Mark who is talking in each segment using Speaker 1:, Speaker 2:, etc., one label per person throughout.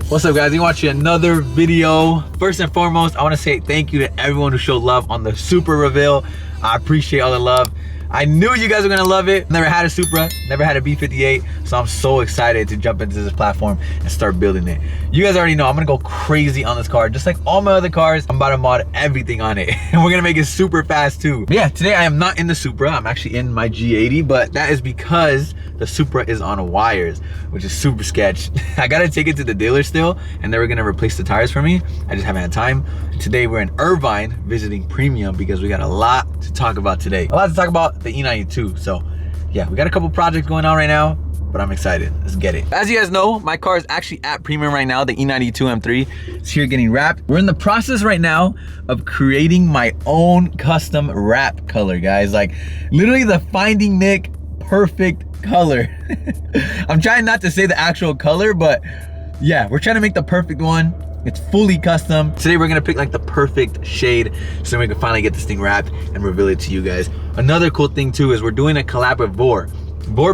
Speaker 1: What's up, guys? You're watching another video. First and foremost, I want to say thank you to everyone who showed love on the Supra reveal. I appreciate all the love. I knew you guys were gonna love it. Never had a Supra, never had a B58, so I'm so excited to jump into this platform and start building it. You guys already know I'm gonna go crazy on this car. Just like all my other cars, I'm about to mod everything on it. And we're gonna make it super fast too. But yeah, today I am not in the Supra. I'm actually in my G80, but that is because the Supra is on wires, which is super sketch. I gotta take it to the dealer still, and they were gonna replace the tires for me. I just haven't had time. Today we're in Irvine visiting Premium because we got a lot to talk about today. A lot to talk about the E92. So yeah, we got a couple projects going on right now, but I'm excited. Let's get it. As you guys know, my car is actually at Premium right now. The E92 M3 is here getting wrapped. We're in the process right now of creating my own custom wrap color, guys. Like literally the FindingNick perfect color. I'm trying not to say the actual color, but yeah, we're trying to make the perfect one. It's fully custom. Today we're gonna pick like the perfect shade so we can finally get this thing wrapped and reveal it to you guys. Another cool thing too is we're doing a collab with Vor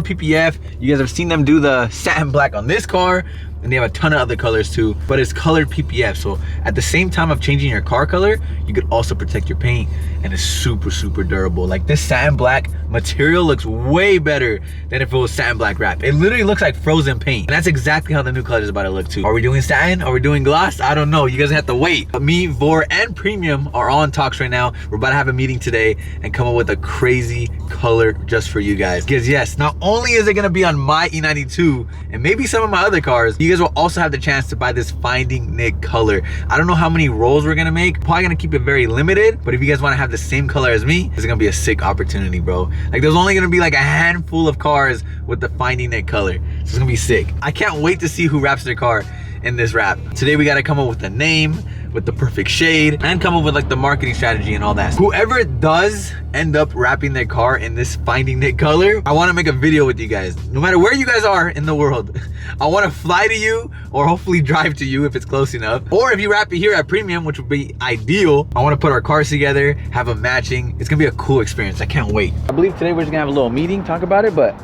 Speaker 1: PPF. You guys have seen them do the satin black on this car, and they have a ton of other colors too, but it's colored PPF. So at the same time of changing your car color, you could also protect your paint, and it's super, super durable. Like this satin black material looks way better than if it was satin black wrap. It literally looks like frozen paint. And that's exactly how the new color is about to look too. Are we doing satin? Are we doing gloss? I don't know. You guys have to wait. But me, Vor, and Premium are all in talks right now. We're about to have a meeting today and come up with a crazy color just for you guys. Because yes, not only is it gonna be on my E92 and maybe some of my other cars, you guys will also have the chance to buy this FindingNick color. I don't know how many rolls we're gonna make. Probably gonna keep it very limited, but if you guys wanna have the same color as me, this is gonna be a sick opportunity, bro. Like there's only gonna be like a handful of cars with the FindingNick color. So it's gonna be sick. I can't wait to see who wraps their car in this wrap. Today we gotta come up with a name, with the perfect shade, and come up with like the marketing strategy and all that. Whoever does end up wrapping their car in this FindingNick color, I wanna make a video with you guys. No matter where you guys are in the world, I wanna fly to you or hopefully drive to you if it's close enough. Or if you wrap it here at Premium, which would be ideal, I wanna put our cars together, have them matching. It's gonna be a cool experience. I can't wait. I believe today we're just gonna have a little meeting, talk about it, but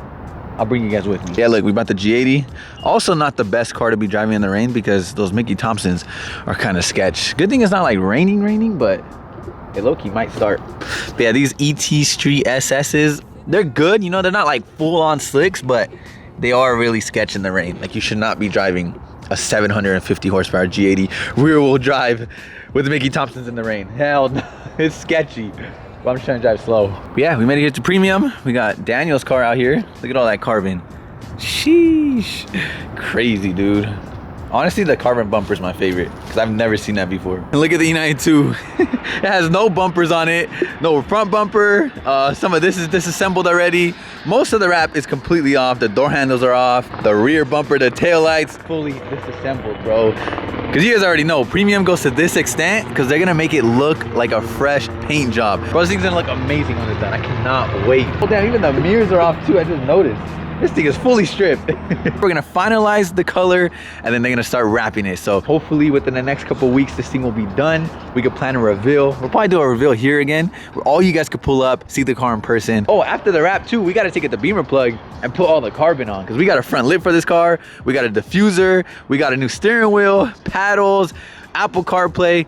Speaker 1: I'll bring you guys with me. Yeah, look, we bought the G80. Also not the best car to be driving in the rain because those Mickey Thompsons are kind of sketch. Good thing it's not like raining, but it low-key might start. But yeah, these ET Street SS's, they're good. You know, they're not like full-on slicks, but they are really sketch in the rain. Like you should not be driving a 750 horsepower G80 rear-wheel drive with the Mickey Thompsons in the rain. Hell no, it's sketchy. But I'm just trying to drive slow. But yeah, we made it here to Premium. We got Daniel's car out here. Look at all that carbon. Sheesh. Crazy, dude. Honestly, the carbon bumper is my favorite because I've never seen that before. And look at the E92. It has no bumpers on it. No front bumper. Some of this is disassembled already. Most of the wrap is completely off. The door handles are off. The rear bumper, the tail lights, fully disassembled, bro. Because you guys already know, Premium goes to this extent because they're gonna make it look like a fresh paint job. Bro, this thing's gonna look amazing when it's done. I cannot wait. Oh damn, even the mirrors are off too, I just noticed. This thing is fully stripped. We're gonna finalize the color and then they're gonna start wrapping it. So hopefully within the next couple weeks, this thing will be done. We could plan a reveal. We'll probably do a reveal here again where all you guys could pull up, see the car in person. Oh, after the wrap too, we gotta take it to Beamer plug and put all the carbon on because we got a front lip for this car. We got a diffuser. We got a new steering wheel, paddles, Apple CarPlay.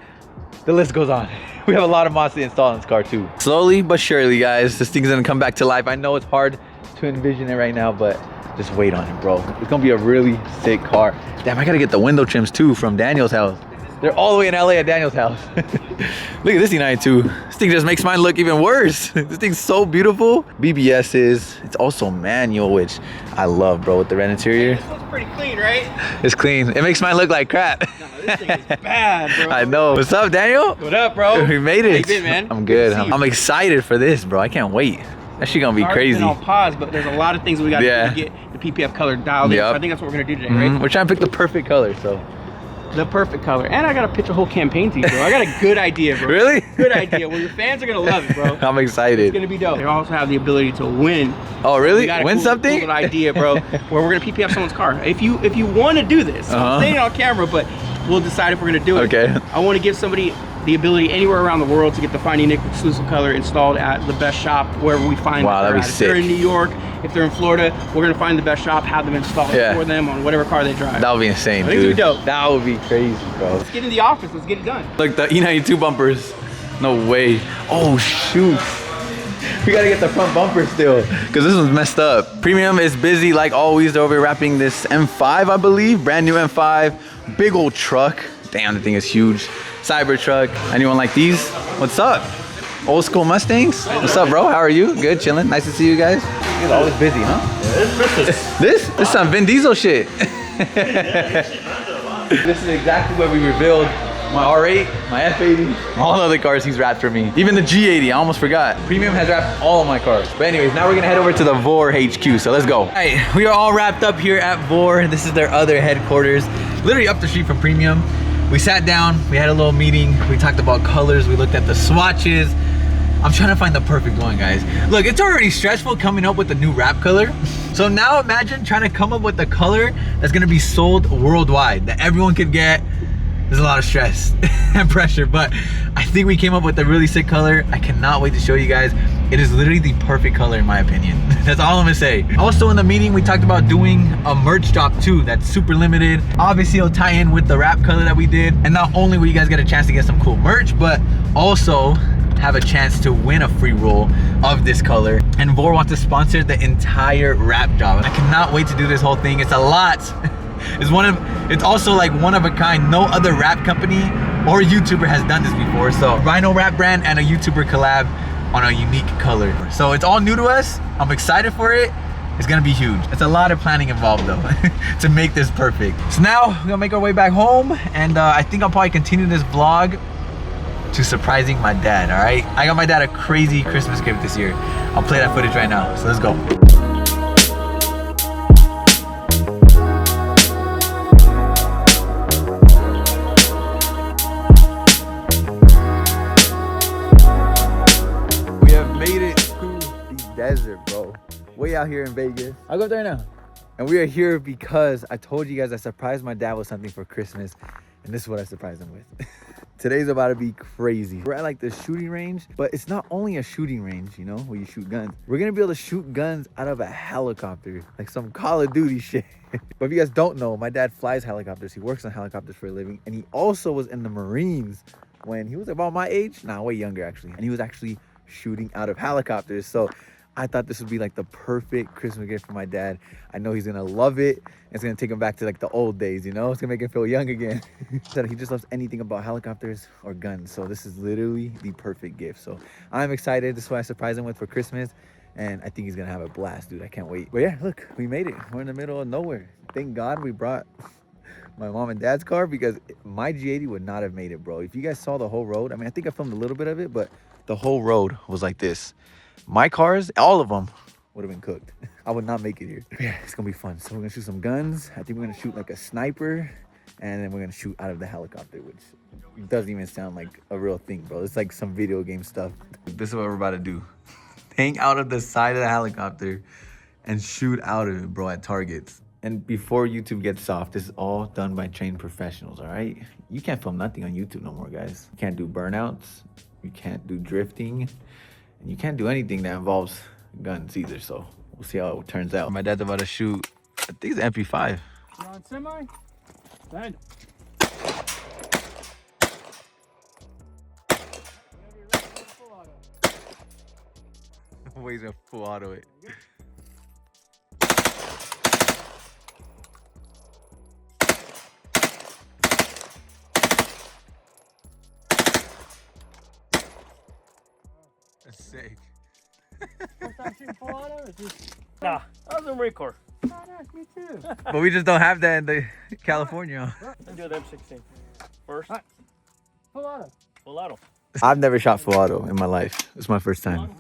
Speaker 1: The list goes on. We have a lot of mods to install in this car too. Slowly but surely, guys, this thing's gonna come back to life. I know it's hard to envision it right now, but just wait on it, bro. It's gonna be a really sick car. Damn, I gotta get the window trims too from Daniel's house. They're all the way in LA at Daniel's house. Look at this E92. This thing just makes mine look even worse. This thing's so beautiful. BBS's, it's also manual, which I love, bro, with the red interior.
Speaker 2: This looks pretty clean, right?
Speaker 1: It's clean. It makes mine look like crap.
Speaker 2: No, this thing is bad, bro.
Speaker 1: I know. What's up, Daniel?
Speaker 2: What up, bro?
Speaker 1: We made it.
Speaker 2: How you been, man?
Speaker 1: I'm good. I'm excited for this, bro. I can't wait. That shit gonna be crazy.
Speaker 2: Been on pause, but there's a lot of things we got to get the PPF color dialed in. So I think that's what we're gonna do today, right?
Speaker 1: We're trying to pick the perfect color, so.
Speaker 2: The perfect color. And I gotta pitch a whole campaign to you, bro. I got a good idea, bro.
Speaker 1: Really?
Speaker 2: Good idea. Well, your fans are gonna love it, bro.
Speaker 1: I'm excited.
Speaker 2: It's gonna be dope. They also have the ability to win.
Speaker 1: Oh, really? Win
Speaker 2: cool,
Speaker 1: something?
Speaker 2: Cool idea, bro. Where we're gonna PPF someone's car. If you want to do this, I'm saying it on camera, but we'll decide if we're gonna do it.
Speaker 1: Okay.
Speaker 2: I want to give somebody the ability anywhere around the world to get the Finding Nick exclusive color installed at the best shop wherever we find
Speaker 1: wow, that'd be
Speaker 2: sick.
Speaker 1: sick.
Speaker 2: If they're in New York, if they're in Florida, we're gonna find the best shop, have them installed for them on whatever car they drive.
Speaker 1: That would be insane,
Speaker 2: I think
Speaker 1: dude.
Speaker 2: it'd be dope.
Speaker 1: That would be crazy, bro.
Speaker 2: Let's get in the office, let's get it done.
Speaker 1: Look, the E92 bumpers. No way. Oh, shoot. We gotta get the front bumper still, because this one's messed up. Premium is busy like always. They're over here wrapping this M5, I believe. Brand new M5. Big old truck. Damn, the thing is huge. Cyber truck. Anyone like these? What's up? Old school Mustangs? What's up, bro? How are you? Good, chilling. Nice to see you guys. You guys always busy, huh? Yeah, this is some Vin Diesel shit. This is exactly what we revealed. My R8, my F80, all the other cars he's wrapped for me. Even the G80, I almost forgot. Premium has wrapped all of my cars. But anyways, now we're gonna head over to the VOR HQ, so let's go. All right, we are all wrapped up here at VOR. This is their other headquarters, literally up the street from Premium. We sat down, we had a little meeting, we talked about colors, we looked at the swatches. I'm trying to find the perfect one, guys. Look, it's already stressful coming up with the new wrap color. So now imagine trying to come up with the color that's gonna be sold worldwide, that everyone could get. There's a lot of stress and pressure, but I think we came up with a really sick color. I cannot wait to show you guys. It is literally the perfect color in my opinion. That's all I'm gonna say. Also in the meeting, we talked about doing a merch drop too that's super limited. Obviously it'll tie in with the wrap color that we did. And not only will you guys get a chance to get some cool merch, but also have a chance to win a free roll of this color. And VOR wants to sponsor the entire wrap job. I cannot wait to do this whole thing. It's a lot. It's also like one of a kind. No other wrap company or YouTuber has done this before. So Rhino wrap brand and a YouTuber collab on a unique color. So it's all new to us. I'm excited for it. It's gonna be huge. It's a lot of planning involved though to make this perfect. So now we're gonna make our way back home, and I think I'll probably continue this vlog to surprising my dad. All right, I got my dad a crazy Christmas gift this year. I'll play that footage right now, so let's go. Desert, bro. Way out here in Vegas. I'll go up there now. And we are here because I told you guys I surprised my dad with something for Christmas, and this is what I surprised him with. Today's about to be crazy. We're at like the shooting range, but it's not only a shooting range, you know, where you shoot guns. We're gonna be able to shoot guns out of a helicopter, like some Call of Duty shit. But if you guys don't know, my dad flies helicopters. He works on helicopters for a living, and he also was in the Marines when he was about my age. Nah, way younger actually. And he was actually shooting out of helicopters. So I thought this would be like the perfect Christmas gift for my dad. I know he's gonna love it. It's gonna take him back to like the old days, you know? It's gonna make him feel young again. So he just loves anything about helicopters or guns. So this is literally the perfect gift. So I'm excited. This is what I surprised him with for Christmas. And I think he's gonna have a blast, dude. I can't wait. But yeah, look, we made it. We're in the middle of nowhere. Thank God we brought my mom and dad's car, because my G80 would not have made it, bro. If you guys saw the whole road, I mean, I think I filmed a little bit of it, but the whole road was like this. My cars, all of them, would have been cooked. I would not make it here. Yeah, it's gonna be fun. So we're gonna shoot some guns. I think we're gonna shoot like a sniper, and then we're gonna shoot out of the helicopter, which doesn't even sound like a real thing, bro. It's like some video game stuff. This is what we're about to do. Hang out of the side of the helicopter and shoot out of it, bro, at targets. And before YouTube gets soft, this is all done by trained professionals, all right? You can't film nothing on YouTube no more, guys. You can't do burnouts. You can't do drifting. And you can't do anything that involves guns either, so we'll see how it turns out. My dad's about to shoot, I think it's an MP5.
Speaker 2: You on semi? Fine.
Speaker 1: He's gonna full auto it. That's sick.
Speaker 3: Nah, I was in Marine Corps.
Speaker 2: Oh, nice, me too.
Speaker 1: But we just don't have that in the California.
Speaker 3: I do the M16. First,
Speaker 2: Full auto.
Speaker 3: full auto.
Speaker 1: I've never shot full auto in my life. It's my first time.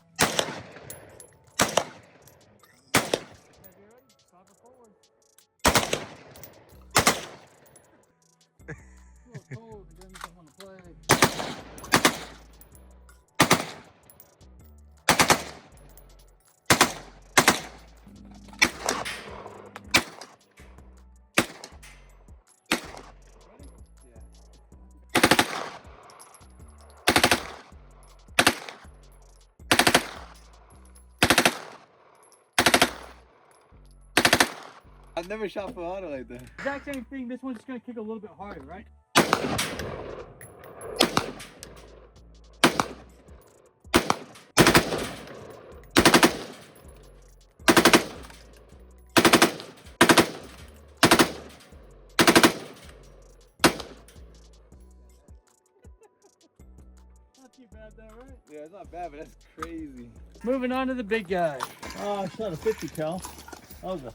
Speaker 1: I've never shot full auto like that.
Speaker 2: Exact same thing. This one's just gonna kick a little bit harder, right? Not too bad though, right?
Speaker 1: Yeah, it's not bad, but that's crazy.
Speaker 2: Moving on to the big guy.
Speaker 3: I shot a 50 cal. That was a,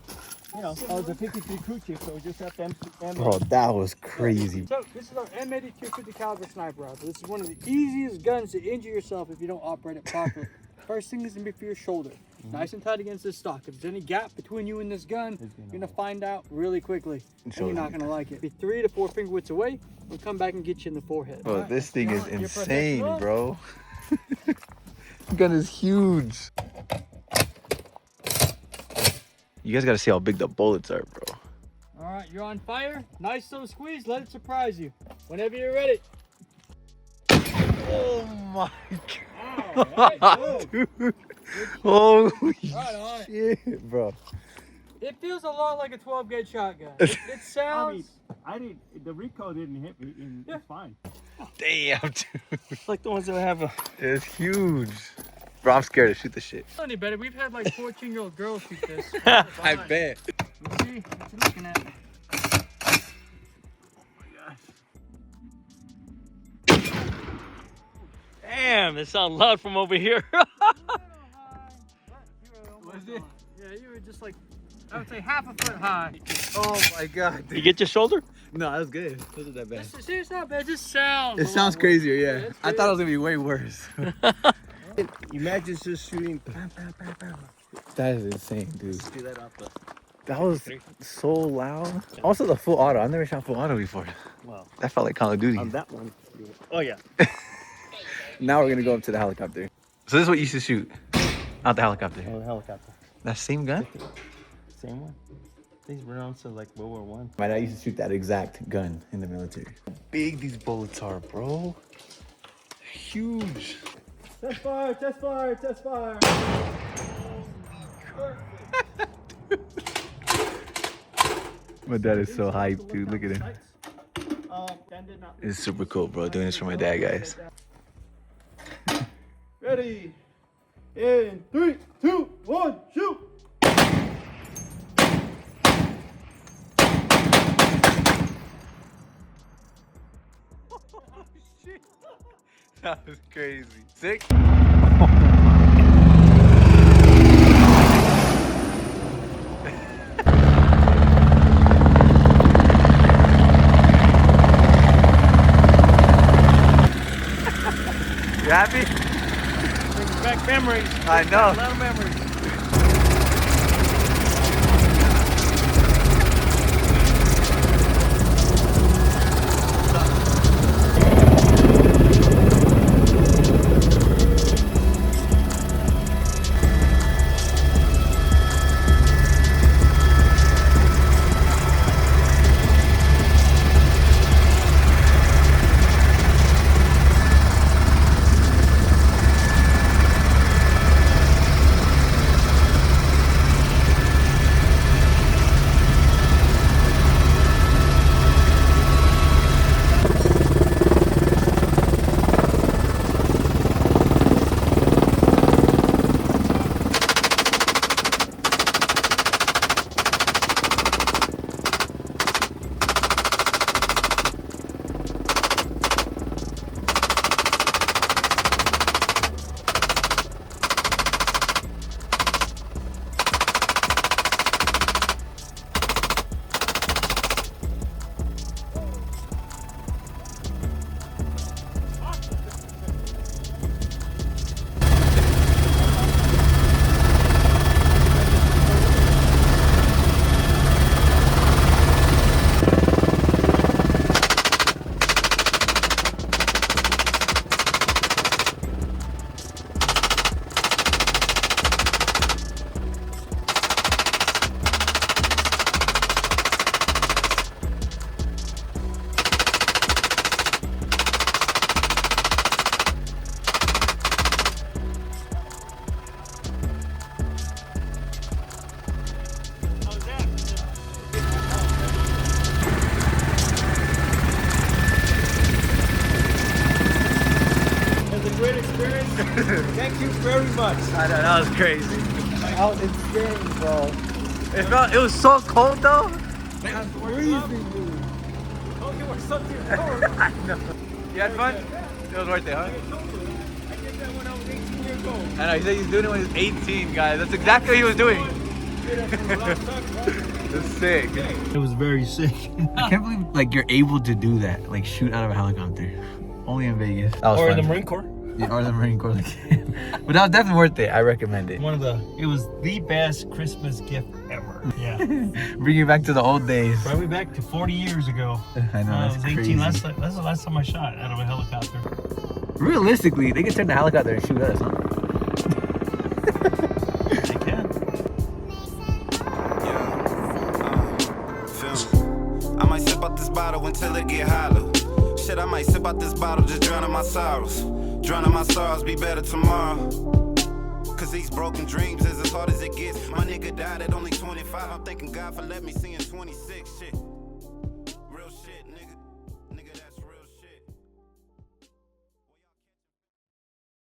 Speaker 3: I was a 53 crew chief, so we just have to M.
Speaker 1: Bro, that was crazy.
Speaker 2: So this is our M82 50 caliber sniper rifle. This is one of the easiest guns to injure yourself if you don't operate it properly. First thing is gonna be for your shoulder. Nice and tight against this stock. If there's any gap between you and this gun, you're gonna find out really quickly. And you're not gonna like it. Be 3 to 4 finger widths away, we'll come back and get you in the forehead.
Speaker 1: Bro,
Speaker 2: Right,
Speaker 1: this thing is
Speaker 2: you're
Speaker 1: insane,
Speaker 2: professional.
Speaker 1: bro. This gun is huge. You guys gotta see how big the bullets are, bro.
Speaker 2: All right, you're on fire. Nice little squeeze. Let it surprise you. Whenever you're ready.
Speaker 1: Oh my
Speaker 2: Alright,
Speaker 1: god, dude. Holy
Speaker 2: Right on it.
Speaker 1: shit, bro.
Speaker 2: It feels a lot like a 12 gauge shotgun. It sounds.
Speaker 3: The recoil didn't hit me, and it's fine.
Speaker 1: Damn, dude.
Speaker 3: It's like the ones that have a.
Speaker 1: It's huge. Bro, I'm scared to shoot the shit.
Speaker 2: Not any better. We've had like 14-year-old girls shoot this.
Speaker 1: I bet.
Speaker 2: Let's see what you're looking at.
Speaker 3: Damn, that sounds loud from over here.
Speaker 2: Was it? Yeah, you were just like, I would say half a foot high.
Speaker 1: Oh my god,
Speaker 3: You
Speaker 1: dude.
Speaker 3: get your shoulder?
Speaker 1: No, that was good. It wasn't that bad.
Speaker 2: It's not bad. It just sounds.
Speaker 1: It
Speaker 2: a
Speaker 1: sounds
Speaker 2: lot
Speaker 1: crazier,
Speaker 2: worse.
Speaker 1: yeah.
Speaker 2: it's
Speaker 1: I
Speaker 2: good.
Speaker 1: thought it was gonna be way worse.
Speaker 3: Imagine just shooting.
Speaker 1: That is insane, dude.
Speaker 3: Do that off the.
Speaker 1: That was so loud. Also, the full auto. I've never shot full auto before.
Speaker 3: Wow.
Speaker 1: That felt like Call of Duty.
Speaker 3: On that one. Oh yeah.
Speaker 1: Now we're gonna go up to the helicopter. So this is what you used to shoot out the helicopter.
Speaker 3: Oh, the helicopter.
Speaker 1: That same gun?
Speaker 3: Same one. These rounds are like World War One.
Speaker 1: My dad used to shoot that exact gun in the military. How big these bullets are, bro. Huge.
Speaker 2: Test fire, test fire, test fire.
Speaker 1: My dad is so hyped, dude. Look at him. It's super cool, bro. Doing this for my dad, guys.
Speaker 2: Ready? In 3, 2, 1, shoot!
Speaker 1: That was crazy. Sick? You happy?
Speaker 2: Brings back memories.
Speaker 1: I know.
Speaker 2: A lot of memories.
Speaker 3: bucks.
Speaker 1: I know, that was crazy.
Speaker 2: Out insane, bro.
Speaker 1: It was so cold though.
Speaker 2: I'm freezing, dude.
Speaker 3: Okay, we're something cold.
Speaker 1: I know. You had fun? It was worth it, huh?
Speaker 3: I did that when I was 18 years old.
Speaker 1: I know, he said he's doing it when he was 18, guys. That's exactly what he was doing. It's sick.
Speaker 3: It was very sick.
Speaker 1: I can't believe like you're able to do that, like shoot out of a helicopter. Only in Vegas. That was
Speaker 3: Or in
Speaker 1: fun.
Speaker 3: the Marine Corps.
Speaker 1: Yeah, or the Marine Corps. But that was definitely worth it. I recommend it.
Speaker 3: It was the best Christmas gift ever. Yeah.
Speaker 1: Bring you back to the old days.
Speaker 3: Brought me back to 40 years ago.
Speaker 1: I know,
Speaker 3: I
Speaker 1: that's
Speaker 3: was
Speaker 1: crazy.
Speaker 3: 18. That's the last time I shot out of a helicopter.
Speaker 1: Realistically, they can turn the helicopter and shoot us, huh?
Speaker 3: They can.
Speaker 4: I might sip out this bottle until it get hollow. Shit, I might sip out this bottle, just drowning my sorrows. Drowning my sorrows, be better tomorrow. Cause these broken dreams is as hard as it gets. My nigga died at only 25. I'm thanking God for letting me see in 26. Shit.